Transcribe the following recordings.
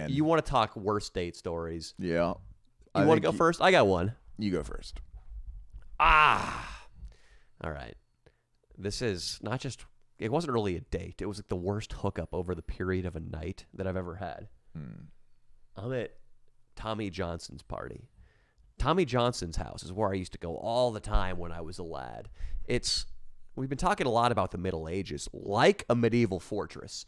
man. You want to talk worst date stories? Yeah. You want to go first? I got one. You go first. All right. This is not just, it wasn't really a date. It was like the worst hookup over the period of a night that I've ever had. I'm at Tommy Johnson's party. Tommy Johnson's house is where I used to go all the time when I was a lad. We've been talking a lot about the Middle Ages, like a medieval fortress.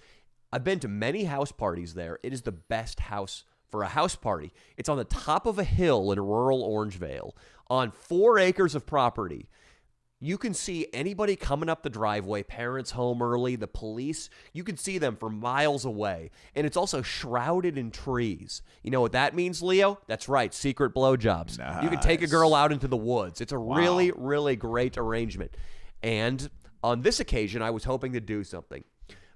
I've been to many house parties there. It is the best house for a house party. It's on the top of a hill in rural Orangevale on 4 acres of property. You can see anybody coming up the driveway, parents home early, the police. You can see them from miles away. And it's also shrouded in trees. You know what that means, Leo? That's right, secret blowjobs. Nice. You can take a girl out into the woods. It's a really, really great arrangement. And on this occasion, I was hoping to do something.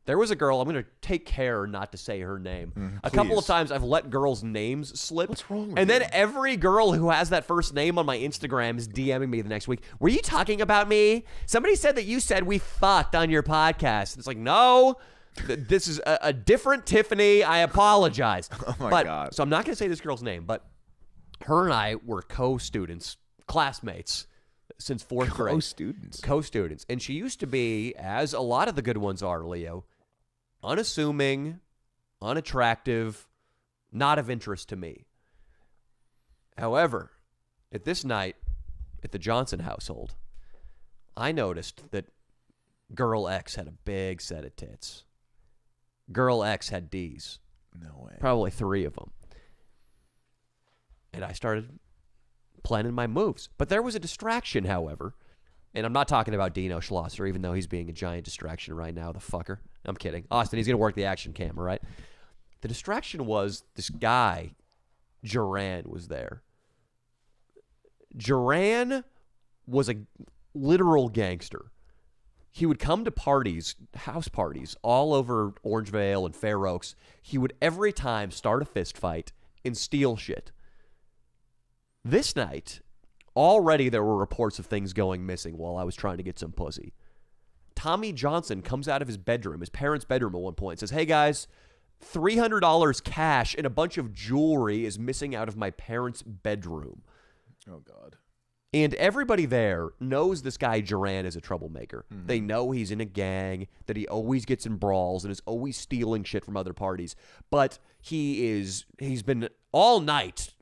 There was a girl, I'm going to take care not to say her name. A couple of times I've let girls' names slip. What's wrong with And you? then every girl who has that first name on my Instagram is DMing me the next week. Were you talking about me? Somebody said that you said we fucked on your podcast. It's like, no, this is a different Tiffany. I apologize. Oh my God. So I'm not going to say this girl's name, but her and I were co-students, classmates since 4th grade. Co-students. And she used to be, as a lot of the good ones are, Leo, unassuming, unattractive, not of interest to me. However, at this night at the Johnson household, I noticed that Girl X had a big set of tits. Girl X had D's. No way. Probably 3 of them. And I started planning my moves. But there was a distraction, however. And I'm not talking about Dino Schlosser, even though he's being a giant distraction right now, the fucker. I'm kidding. Austin, he's going to work the action camera, right? The distraction was this guy, Duran, was there. Duran was a literal gangster. He would come to parties, house parties, all over Orangevale and Fair Oaks. He would every time start a fist fight and steal shit. This night, already there were reports of things going missing while I was trying to get some pussy. Tommy Johnson comes out of his bedroom, his parents' bedroom at one point, and says, hey guys, $300 cash and a bunch of jewelry is missing out of my parents' bedroom. Oh, God. And everybody there knows this guy Duran is a troublemaker. Mm-hmm. They know he's in a gang, that he always gets in brawls and is always stealing shit from other parties. But he's been all night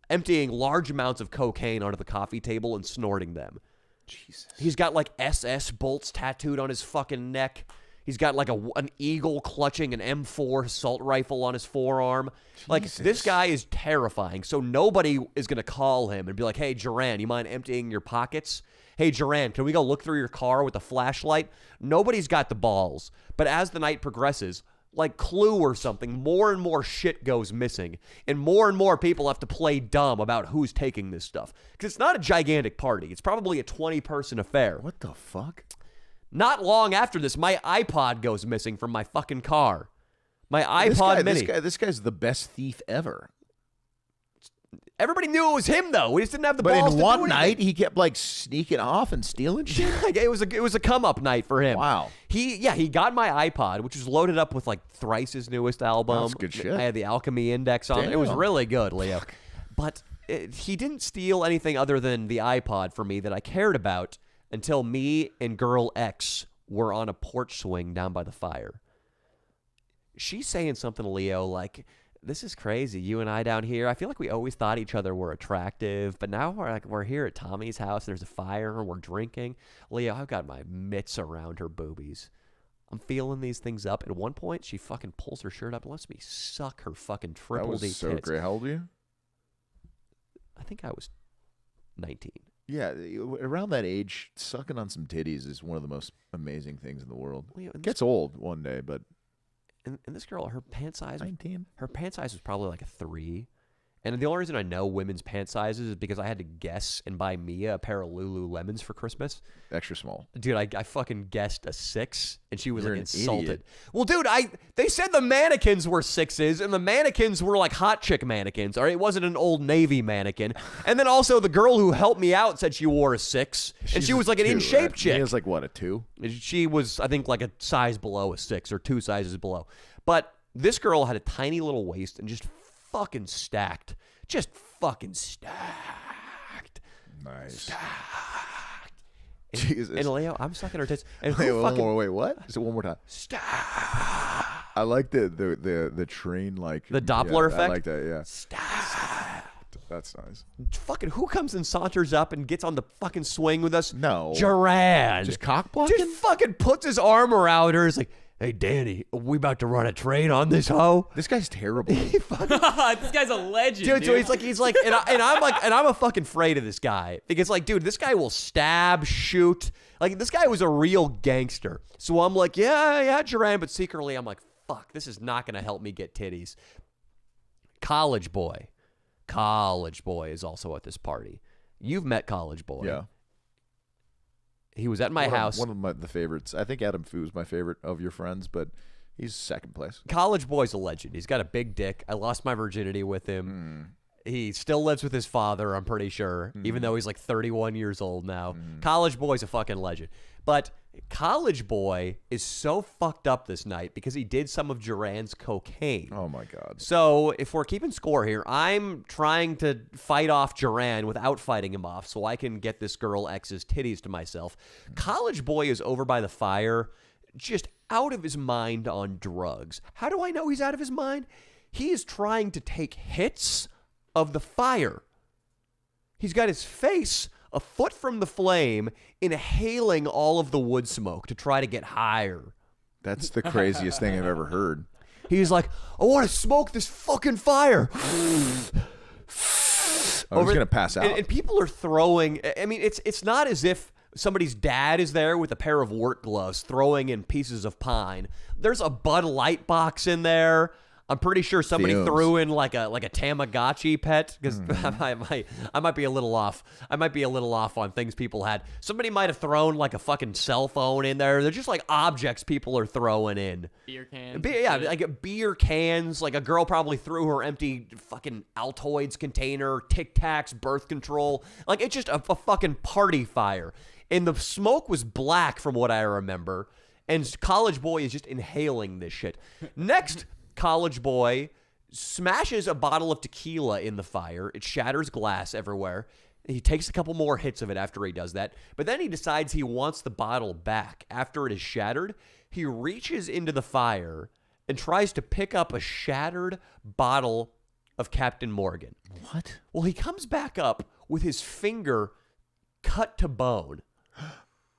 emptying large amounts of cocaine onto the coffee table and snorting them. Jesus. He's got like SS bolts tattooed on his fucking neck. He's got like an eagle clutching an M4 assault rifle on his forearm. Jesus. Like, this guy is terrifying. So nobody is going to call him and be like, hey, Duran, you mind emptying your pockets? Hey, Duran, can we go look through your car with a flashlight? Nobody's got the balls. But as the night progresses, like Clue or something, more and more shit goes missing. And more people have to play dumb about who's taking this stuff. Because it's not a gigantic party. It's probably a 20-person affair. What the fuck? Not long after this, my iPod goes missing from my fucking car. My iPod Mini. This guy's the best thief ever. Everybody knew it was him, though. We just didn't have the balls to do anything. But in one night, he kept like sneaking off and stealing shit. it was a come-up night for him. Wow. He got my iPod, which was loaded up with like Thrice's newest album. That's good shit. I had the Alchemy Index on. It was really good, Leo. But he didn't steal anything other than the iPod for me that I cared about until me and Girl X were on a porch swing down by the fire. She's saying something to Leo like, this is crazy, you and I down here. I feel like we always thought each other were attractive, but now we're here at Tommy's house. There's a fire and we're drinking. Leo, I've got my mitts around her boobies. I'm feeling these things up. At one point, she fucking pulls her shirt up and lets me suck her fucking triple D tits. That was so great. How old are you? I think I was 19. Yeah, around that age, sucking on some titties is one of the most amazing things in the world. Well, it gets old one day, but... And this girl, her pant size... 19. Her pant size was probably like a 3. And the only reason I know women's pant sizes is because I had to guess and buy Mia a pair of Lululemons for Christmas. Extra small. Dude, I fucking guessed a 6, and she was You're like an insulted. idiot. Well, dude, they said the mannequins were 6s, and the mannequins were like hot chick mannequins. All right, it wasn't an Old Navy mannequin. And then also the girl who helped me out said she wore a 6, and she was like an in-shape chick. She was like, what, a 2? She was, I think, like a size below a 6 or 2 sizes below. But This girl had a tiny little waist and just fucking stacked. Just fucking stacked. Nice. Stacked. Jesus. And Leo, I'm sucking her tits. And Wait, who fucking... wait, what? Say it one more time. Stacked. I like the train, like The Doppler effect? I like that, yeah. Stacked. That's nice. Fucking who comes and saunters up and gets on the fucking swing with us? No. Duran. Just cock blocking? Just fucking puts his arm around her. He's like, hey, Danny, are we about to run a train on this hoe? This guy's terrible. This guy's a legend, dude. So he's like, and I'm a fucking afraid of this guy because, like, dude, this guy will stab, shoot. Like, this guy was a real gangster. So I'm like, yeah, Duran, but secretly I'm like, fuck, this is not gonna help me get titties. College boy is also at this party. You've met College Boy. Yeah. He was at my house. One of the favorites. I think Adam Fu is my favorite of your friends, but he's second place. College Boy's a legend. He's got a big dick. I lost my virginity with him. He still lives with his father, I'm pretty sure, even though he's like 31 years old now. College Boy's a fucking legend. But College Boy is so fucked up this night because he did some of Duran's cocaine. Oh, my God. So if we're keeping score here, I'm trying to fight off Duran without fighting him off so I can get this girl X's titties to myself. College Boy is over by the fire, just out of his mind on drugs. How do I know he's out of his mind? He is trying to take hits of the fire. He's got his face a foot from the flame, inhaling all of the wood smoke to try to get higher. That's the craziest thing I've ever heard. He's like, I want to smoke this fucking fire. Oh, he's going to pass out. And people are throwing, I mean, it's not as if somebody's dad is there with a pair of work gloves throwing in pieces of pine. There's a Bud Light box in there. I'm pretty sure somebody threw in like a Tamagotchi pet because I might be a little off. I might be a little off on things people had. Somebody might have thrown like a fucking cell phone in there. They're just like objects people are throwing in. Beer cans. Like beer cans. Like a girl probably threw her empty fucking Altoids container, Tic Tacs, birth control. Like it's just a fucking party fire. And the smoke was black from what I remember. And College Boy is just inhaling this shit. Next, College Boy smashes a bottle of tequila in the fire. It shatters glass everywhere. He takes a couple more hits of it after he does that. But then he decides he wants the bottle back. After it is shattered, he reaches into the fire and tries to pick up a shattered bottle of Captain Morgan. What? Well, he comes back up with his finger cut to bone.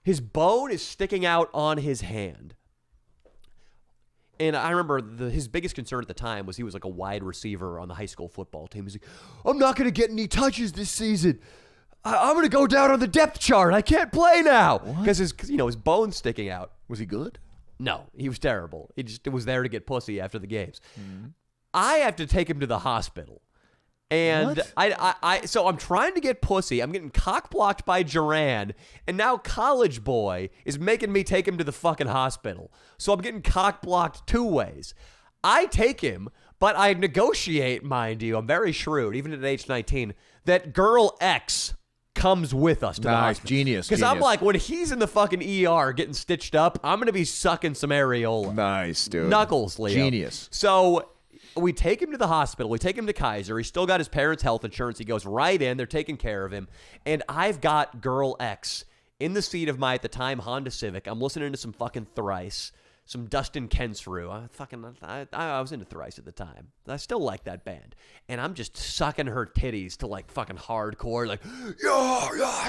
His bone is sticking out on his hand. And I remember his biggest concern at the time was he was like a wide receiver on the high school football team. He's like, I'm not going to get any touches this season. I'm going to go down on the depth chart. I can't play now. Because his bone's sticking out. Was he good? No, he was terrible. He just was there to get pussy after the games. I have to take him to the hospital. And so I'm trying to get pussy. I'm getting cock blocked by Duran, and now College Boy is making me take him to the fucking hospital. So I'm getting cock blocked two ways. I take him, but I negotiate, mind you. I'm very shrewd, even at age 19, that girl X comes with us to the hospital. Genius. Because I'm like, when he's in the fucking ER getting stitched up, I'm going to be sucking some areola. Nice, dude. Knuckles, Leo. Genius. So we take him to the hospital. We take him to Kaiser. He's still got his parents' health insurance. He goes right in. They're taking care of him. And I've got girl X in the seat of my, at the time, Honda Civic. I'm listening to some fucking Thrice, some Dustin Kensrue. I was into Thrice at the time. I still like that band. And I'm just sucking her titties to like fucking hardcore, like, yeah.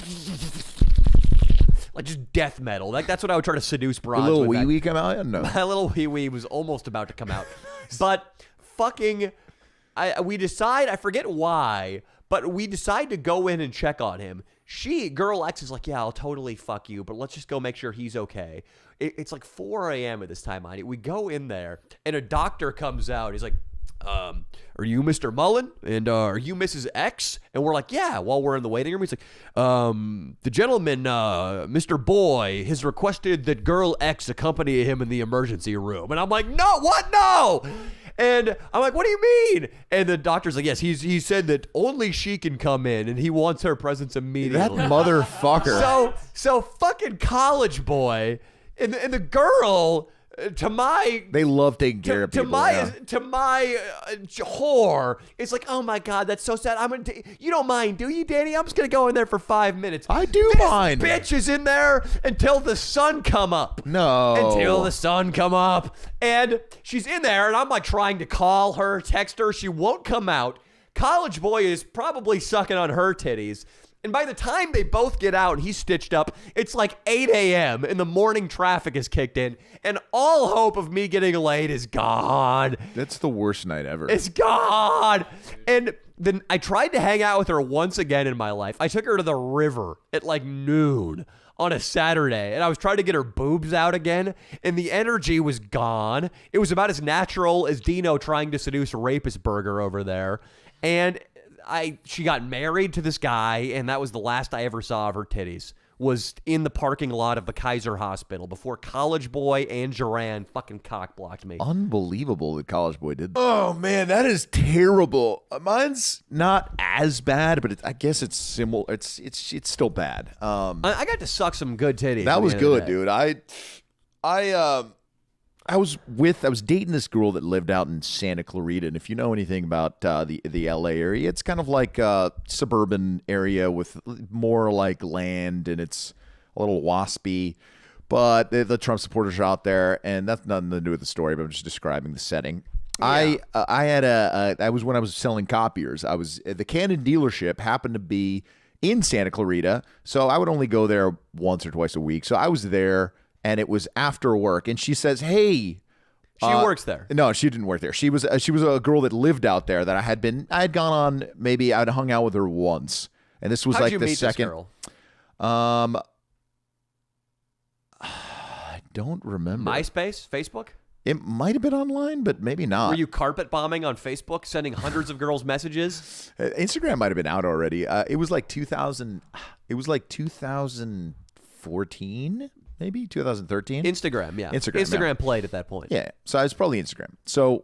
Like just death metal. Like that's what I would try to seduce broads. Your little with. wee wee come out? No. My little wee wee was almost about to come out. But fucking, we decide, I forget why, but we decide to go in and check on him. Girl X is like, yeah, I'll totally fuck you, but let's just go make sure he's okay. It's like 4 a.m. at this time. We go in there, and a doctor comes out. He's like, are you Mr. Mullen? And are you Mrs. X? And we're like, yeah, while we're in the waiting room. He's like, the gentleman, Mr. Boy, has requested that girl X accompany him in the emergency room. And I'm like, no, what? No! And I'm like, what do you mean? And the doctor's like, yes, he said that only she can come in, and he wants her presence immediately. That motherfucker. So fucking College Boy, and the girl, to my They love taking care of people. to my whore, it's like, oh my God, that's so sad. You don't mind, do you, Danny? I'm just gonna go in there for 5 minutes. I do mind. Bitch is in there until the sun come up. No. Until the sun come up, and she's in there, and I'm like trying to call her, text her. She won't come out. College boy is probably sucking on her titties. And by the time they both get out and he's stitched up, it's like 8 a.m. and the morning traffic is kicked in. And all hope of me getting laid is gone. That's the worst night ever. It's gone. And then I tried to hang out with her once again in my life. I took her to the river at like noon on a Saturday. And I was trying to get her boobs out again. And the energy was gone. It was about as natural as Dino trying to seduce Rapist-burger over there. And she got married to this guy, and that was the last I ever saw of her titties, was in the parking lot of the Kaiser Hospital before College Boy and Duran fucking cock-blocked me. Unbelievable that College Boy did. Oh, man, that is terrible. Mine's not as bad, but I guess it's similar. It's still bad. I got to suck some good titties. That was good, dude. I was dating this girl that lived out in Santa Clarita, and if you know anything about the LA area, it's kind of like a suburban area with more like land, and it's a little waspy. But the Trump supporters are out there, and that's nothing to do with the story. But I'm just describing the setting. Yeah. I was when I was selling copiers. I was the Canon dealership happened to be in Santa Clarita, so I would only go there once or twice a week. So I was there. And it was after work, and she says, "Hey, she works there." No, she didn't work there. She was a girl that lived out there that I had gone on. Maybe I'd hung out with her once, and this was How'd like you the meet second. This girl? I don't remember. MySpace, Facebook. It might have been online, but maybe not. Were you carpet bombing on Facebook, sending hundreds of girls messages? Instagram might have been out already. It was like 2000. It was like 2014. Maybe 2013. Instagram, yeah. Instagram played at that point. Yeah. So I was probably Instagram. So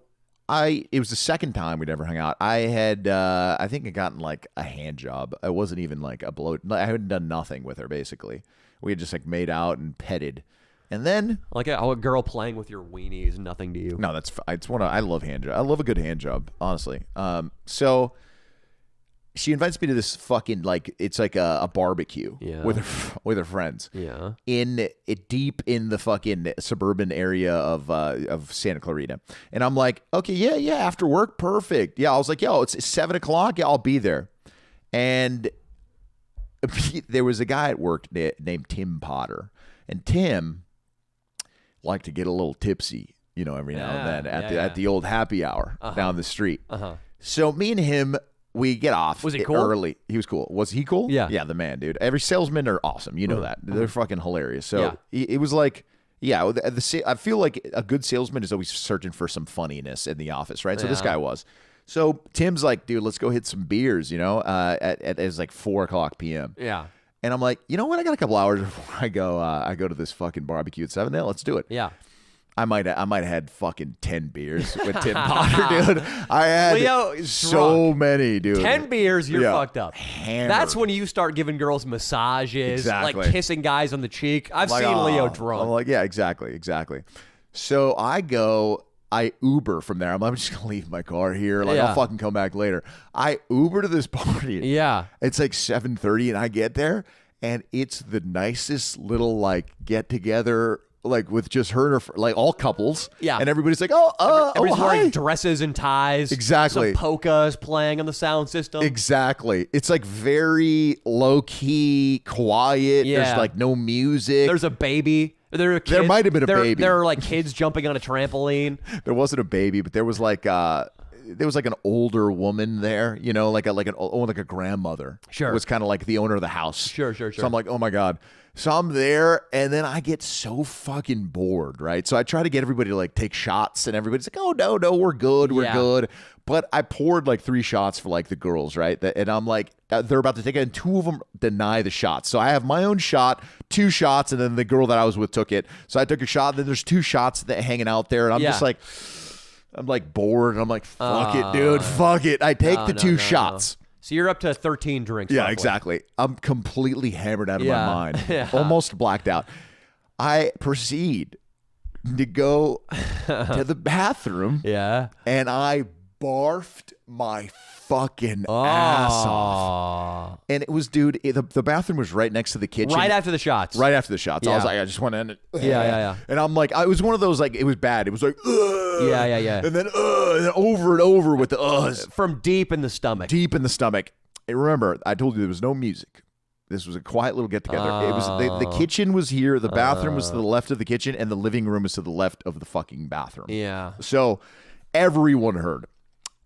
it was the second time we'd ever hung out. I had, I think I'd gotten like a hand job. It wasn't even like a blow. I hadn't done nothing with her, basically. We had just like made out and petted. And then like a girl playing with your weenie is nothing to you. No, I love hand job. I love a good hand job, honestly. So she invites me to this fucking it's like a barbecue with her friends. Yeah. Deep in the fucking suburban area of Santa Clarita. And I'm like, okay, yeah, after work, perfect. Yeah, I was like, yo, it's 7:00. Yeah, I'll be there. And there was a guy at work named Tim Potter. And Tim liked to get a little tipsy, every now and then at the old happy hour down the street. So me and him, we get off. Was he cool? Early. He was cool. Was he cool? Yeah. Yeah, the man, dude. Every salesmen are awesome. You know that. They're fucking hilarious. So it was like, I feel like a good salesman is always searching for some funniness in the office, right? So this guy was. So Tim's like, dude, let's go hit some beers, it's like 4:00 p.m. Yeah. And I'm like, you know what? I got a couple hours before I go to this fucking barbecue at 7. Let's do it. Yeah. I might have had fucking 10 beers with Tim Potter, dude. I had Leo so drunk. Many, dude. 10 beers, you're fucked up. Hammered. That's when you start giving girls massages, like kissing guys on the cheek. I've seen Leo drunk. I'm like, yeah, exactly. So I Uber from there. I'm just going to leave my car here. I'll fucking come back later. I Uber to this party. Yeah. It's like 7:30 and I get there and it's the nicest little get together with just her and her, all couples. Yeah. And everybody's like, everybody's wearing dresses and ties. Exactly. Some polkas playing on the sound system. Exactly. It's very low key, quiet. Yeah. There's no music. There's a baby. There might have been a baby. There are kids jumping on a trampoline. There wasn't a baby, but there was an older woman there, like a grandmother. Sure. Was kind of like the owner of the house. Sure. So I'm like, oh my God. So I'm there, and then I get so fucking bored, right? So I try to get everybody to take shots, and everybody's like, oh no, we're good, we're good. But I poured 3 shots for the girls, right? And I'm like, they're about to take it, and 2 of them deny the shots. So I have my own shot, 2 shots, and then the girl that I was with took it. So I took a shot, and then there's 2 shots that hanging out there, and I'm just I'm bored, and I'm like, fuck it, dude, fuck it. I take the 2 shots. No. So you're up to 13 drinks. Yeah, roughly. Exactly. I'm completely hammered out of my mind, almost blacked out. I proceed to go to the bathroom. Yeah. And I barfed my fucking ass off. And it was, dude, the bathroom was right next to the kitchen. Right after the shots. Right after the shots. Yeah. I was like, I just want to end it. Yeah. And I'm like, it was one of those, like, it was bad. It was like, ugh. Yeah. And then over and over with the uhs. From deep in the stomach. Deep in the stomach. And remember, I told you there was no music. This was a quiet little get together. It was the kitchen was here, the bathroom was to the left of the kitchen, and the living room was to the left of the fucking bathroom. Yeah. So everyone heard.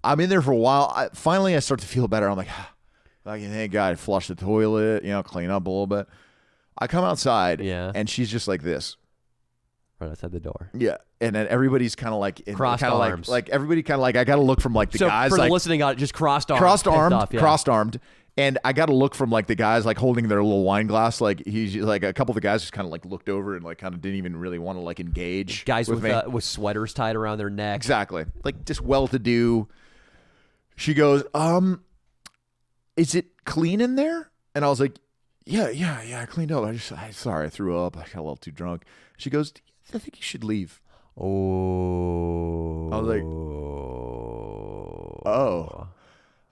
I'm in there for a while. Finally, I start to feel better. I'm like, thank God, I flush the toilet, clean up a little bit. I come outside, and she's just like this. Right outside the door. Yeah. And then everybody's kind of like crossed arms. Like everybody kind of like, I got to look from like the guys. For like, the listening audience, just crossed arms. Crossed armed. And I got to look from like the guys like holding their little wine glass. Like he's like a couple of the guys just kind of like looked over and like kind of didn't even really want to like engage. Guys with me. With sweaters tied around their neck. Exactly. Like just well-to-do. She goes, is it clean in there? And I was like, yeah, I cleaned up. Sorry, I threw up. I got a little too drunk. She goes, I think you should leave. Oh. I was like,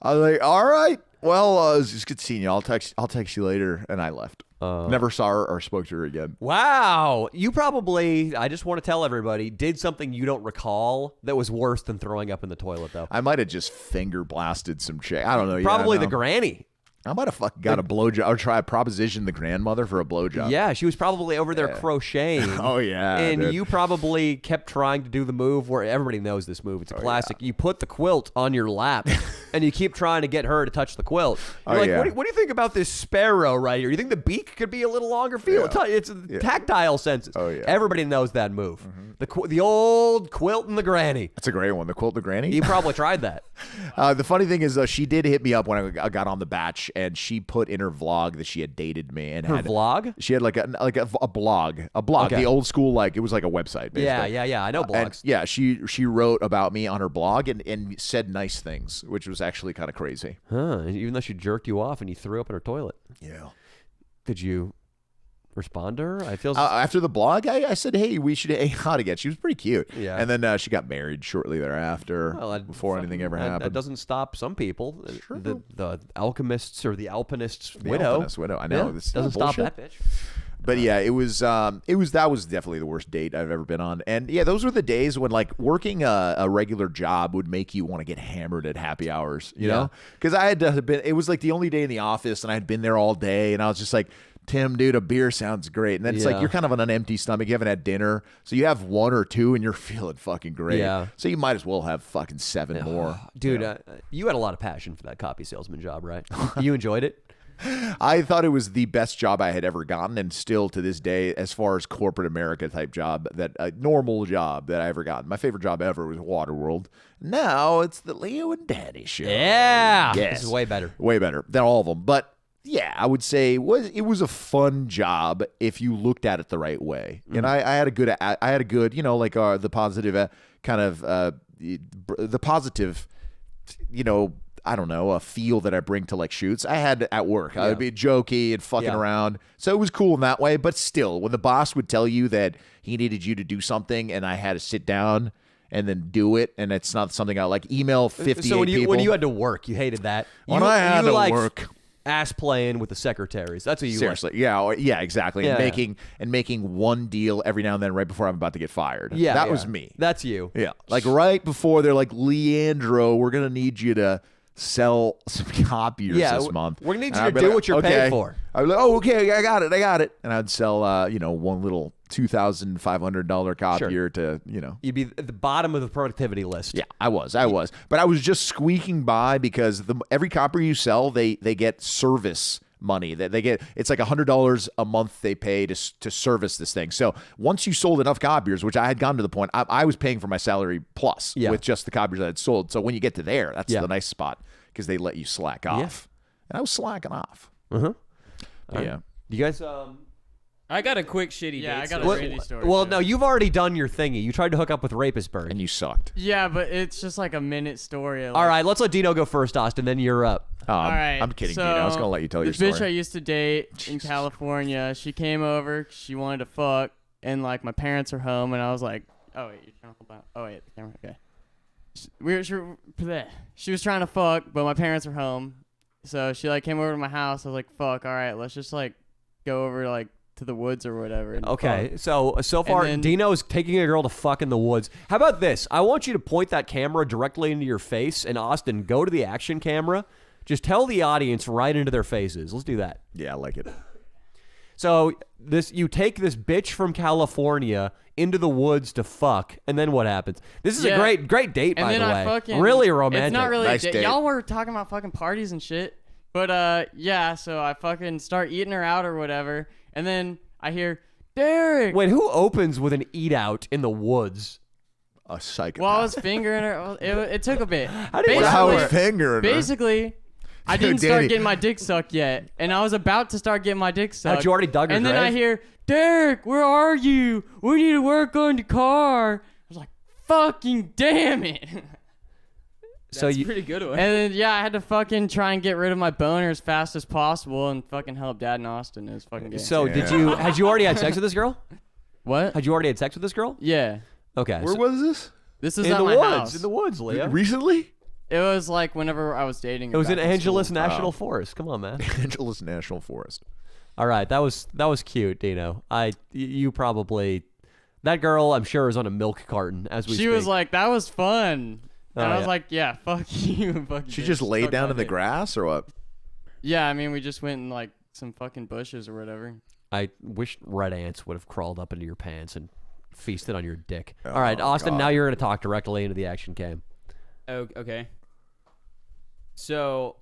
I was like, all right. Well, it's just good seeing you. I'll text you later. And I left. Never saw her or spoke to her again. Wow. You probably, I just want to tell everybody, did something you don't recall that was worse than throwing up in the toilet, though. I might have just finger blasted some chick. I don't know. Probably the granny. I might have fucking got a blowjob or try to proposition the grandmother for a blowjob. Yeah, she was probably over there crocheting. Oh, yeah. And dude. you probably kept trying to do the move where everybody knows this move. It's a classic. Yeah. You put the quilt on your lap and you keep trying to get her to touch the quilt. You're like, what do you think about this sparrow right here? You think the beak could be a little longer? Feel it. It's tactile senses. Oh, yeah. Everybody knows that move. Mm-hmm. The old quilt and the granny. That's a great one. The quilt and the granny? You probably tried that. The funny thing is, she did hit me up when I got on the batch, and she put in her vlog that she had dated me. And her vlog? She had like a blog. Okay. The old school, like, it was like a website, basically. Yeah. I know blogs. She wrote about me on her blog and said nice things, which was actually kind of crazy. Huh. Even though she jerked you off and you threw up in her toilet. Yeah. Did you respond to her? I feel after the blog, I said, hey, we should hang out again. She was pretty cute. Yeah. And then she got married shortly thereafter, before anything ever happened. That doesn't stop some people. Sure. The alchemists or the alpinist's widow. Alpinist widow. I know. Yeah, doesn't stop that bitch. But yeah, that was definitely the worst date I've ever been on. And yeah, those were the days when like working a regular job would make you want to get hammered at happy hours, you know? Because I had it was like the only day in the office and I had been there all day and I was just like, Tim, dude, a beer sounds great. And then it's like you're kind of on an empty stomach. You haven't had dinner. So you have one or two and you're feeling fucking great. Yeah. So you might as well have fucking 7 more. Dude, you had a lot of passion for that copy salesman job, right? You enjoyed it? I thought it was the best job I had ever gotten, and still to this day, as far as corporate America type job, a normal job that I ever got. My favorite job ever was Waterworld. Now it's the Leo and Danny show. Yeah. Yes. This is way better. Way better than all of them. But yeah, I would say it was a fun job if you looked at it the right way. Mm-hmm. And I had a good, like the positive kind of the positive, I don't know, a feel that I bring to like shoots. I had at work. I would be jokey and fucking around. So it was cool in that way. But still, when the boss would tell you that he needed you to do something and I had to sit down and then do it, and it's not something I like, email 58 people. So when you had to work, you hated that. When I had to work. Ass playing with the secretaries. That's what you seriously. Like. Yeah, exactly. And making one deal every now and then right before I'm about to get fired. Yeah, that was me. That's you. Yeah, like right before they're like, Leandro, we're gonna need you to sell some copiers this month. We're gonna need you to do what you're paid for. I'd be like, oh, okay, I got it. And I'd sell, one little $2,500 copier to, You'd be at the bottom of the productivity list. Yeah, I was. But I was just squeaking by because every copier you sell, they get service money that they get. It's like $100 a month they pay to service this thing. So once you sold enough copiers, which I had gotten to the point, I was paying for my salary plus with just the copiers I had sold. So when you get to there, that's the nice spot because they let you slack off. And I was slacking off. Uh-huh. Yeah. You guys... I got a quick shitty date. I got a shitty story. Well, too. no, you've already done your thingy. You tried to hook up with Rapistberg. And you sucked. Yeah, but it's just like a minute story. All right, let's let Dino go first, Austin, then you're up. All right. I'm kidding, so Dino. I was going to let you tell your story. The bitch I used to date in California, she came over. She wanted to fuck. and like my parents are home, and I was like, oh wait, you're trying to hold on. Oh wait, the camera. Okay. She was trying to fuck, but my parents are home, so she like came over to my house. I was like, fuck, all right, let's just like go over like to the woods or whatever. And Okay, fuck. so far, then- Dino's taking a girl to fuck in the woods. How about this? I want you to point that camera directly into your face, and Austin, go to the action camera. Just tell the audience right into their faces. Let's do that. Yeah, I like it. So you take this bitch from California into the woods to fuck, and then what happens? This is a Yeah. great date, And by then the I way. fucking Really romantic. It's not really Nice a date. date. Y'all were talking about fucking parties and shit. But yeah, so I fucking start eating her out or whatever, and then I hear Derek. Wait, who opens with an eat out in the woods? A psychopath. Well, I was fingering her. It took a bit. How did you- How Basically- was fingering her? Basically, I didn't Danny. start getting my dick sucked yet, and I was about to start getting my dick sucked. Had you already dug her And then I grave? hear, Derek, where are you? We need to work on the car. I was like, fucking damn it. So That's you, pretty good one. And then, yeah, I had to fucking try and get rid of my boner as fast as possible and fucking help Dad and Austin. It was fucking good. so Yeah. had you already had sex with this girl? What? Had you already had sex with this girl? Yeah. Okay. Where so- was this? This is in at the my woods. house. In the woods, Leo. Recently? It was like whenever I was dating her It was in back Angeles school. National Forest. Come on, man. Angeles National Forest. All right, that was cute, Dino. You probably that girl, I'm sure, is on a milk carton as we She speak. was like, that was fun. And Oh, I was yeah. like, yeah, fuck you. Fuck She bitch. just laid Suck down my in the dick. grass or what? Yeah, I mean, we just went in like some fucking bushes or whatever. I wish red ants would have crawled up into your pants and feasted on your dick. Oh, All right, Austin, God. now you're going to talk directly into the action cam. Oh, okay. So,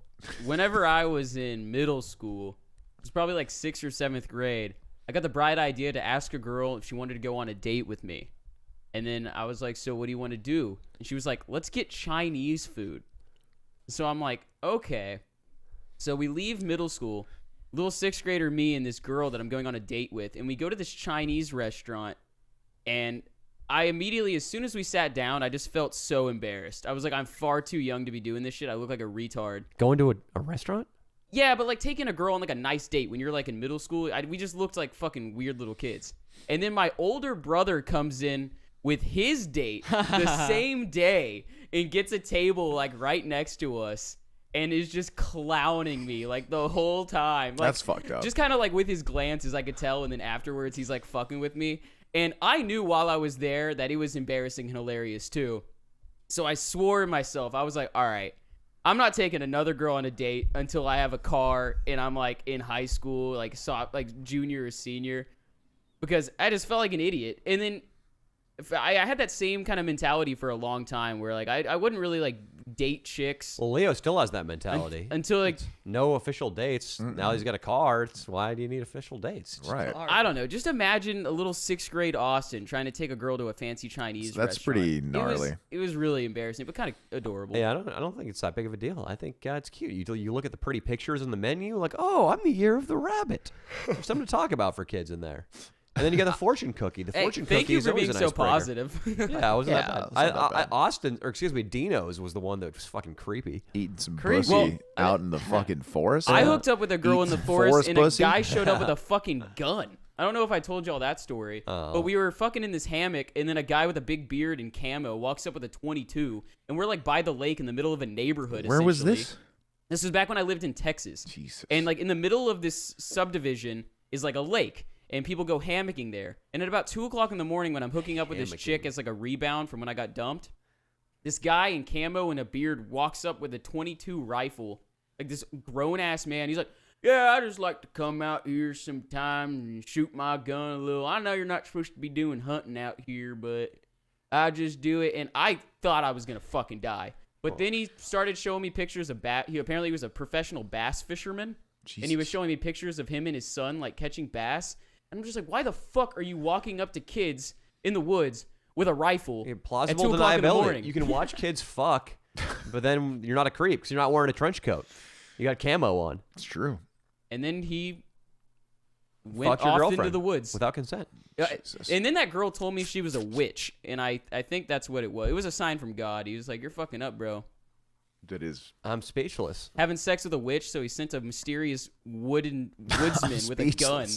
whenever I was in middle school, it was probably like 6th or 7th grade, I got the bright idea to ask a girl if she wanted to go on a date with me. And then I was like, so what do you want to do? And she was like, let's get Chinese food. So I'm like, okay. So we leave middle school, little 6th grader me and this girl that I'm going on a date with, and we go to this Chinese restaurant, and I immediately, as soon as we sat down, I just felt so embarrassed. I was like, I'm far too young to be doing this shit. I look like a retard. Going to a restaurant? Yeah, but like taking a girl on like a nice date when you're like in middle school, we just looked like fucking weird little kids. And then my older brother comes in with his date the same day and gets a table like right next to us and is just clowning me like the whole time. Like, That's fucked up. Just kind of like with his glances, I could tell, and then afterwards he's like fucking with me. And I knew while I was there that it was embarrassing and hilarious too. So I swore to myself, I was like, all right, I'm not taking another girl on a date until I have a car and I'm like in high school, like junior or senior, because I just felt like an idiot. And then I had that same kind of mentality for a long time where like I wouldn't really like date chicks Well, Leo still has that mentality. until like No official dates. Now he's got a car. It's why do you need official dates? It's Right. I don't know. Just imagine a little 6th grade Austin trying to take a girl to a fancy Chinese That's restaurant. pretty gnarly. It was really embarrassing, but kind of adorable. Yeah, I don't think it's that big of a deal. I think it's cute. You look at the pretty pictures in the menu, like, oh, I'm the year of the rabbit. There's something to talk about for kids in there. And then you got the fortune cookie. The Hey, fortune thank cookie you is for always being a so icebreaker. positive. Yeah, it wasn't Yeah, that bad. it's not that bad. Austin, or excuse me, Dino's was the one that was fucking creepy. Eating some Creepy. pussy Well, out in the fucking forest. I hooked up with a girl in the Eat forest, and pussy? a guy showed up with a fucking gun. I don't know if I told y'all that story, Oh. but we were fucking in this hammock, and then a guy with a big beard and camo walks up with a 22, and we're like by the lake in the middle of a neighborhood. Where was essentially. this? This was back when I lived in Texas. Jesus. And like in the middle of this subdivision is like a lake, and people go hammocking there. And at about 2:00 in the morning, when I'm hooking up with this chick as like a rebound from when I got dumped, this guy in camo and a beard walks up with a 22 rifle, like this grown ass man. He's like, "Yeah, I just like to come out here sometime and shoot my gun a little. I know you're not supposed to be doing hunting out here, but I just do it." And I thought I was gonna fucking die. But then he started showing me pictures of He apparently was a professional bass fisherman. And he was showing me pictures of him and his son like catching bass. And I'm just like, why the fuck are you walking up to kids in the woods with a rifle at Plausible 2:00 in the deniability. morning? You can watch kids fuck, but then you're not a creep because you're not wearing a trench coat. You got camo on. It's true. And then he went Fucked your off girlfriend into the woods. without consent. Jesus. And then that girl told me she was a witch. And I think that's what it was. It was a sign from God. He was like, you're fucking up, bro. That is I'm speechless. Having sex with a witch, so he sent a mysterious woodsman with a gun.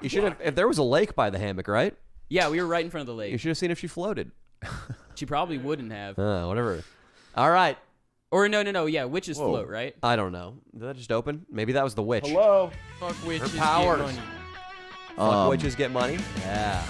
You should have. If there was a lake by the hammock, right? Yeah, we were right in front of the You lake. should have seen if she floated. She probably wouldn't have. Whatever. All right. Or no. Yeah, witches Whoa. float, right? I don't know. Did that just open? Maybe that was the witch. Fuck witches, powers. get money. Fuck witches get money? Yeah.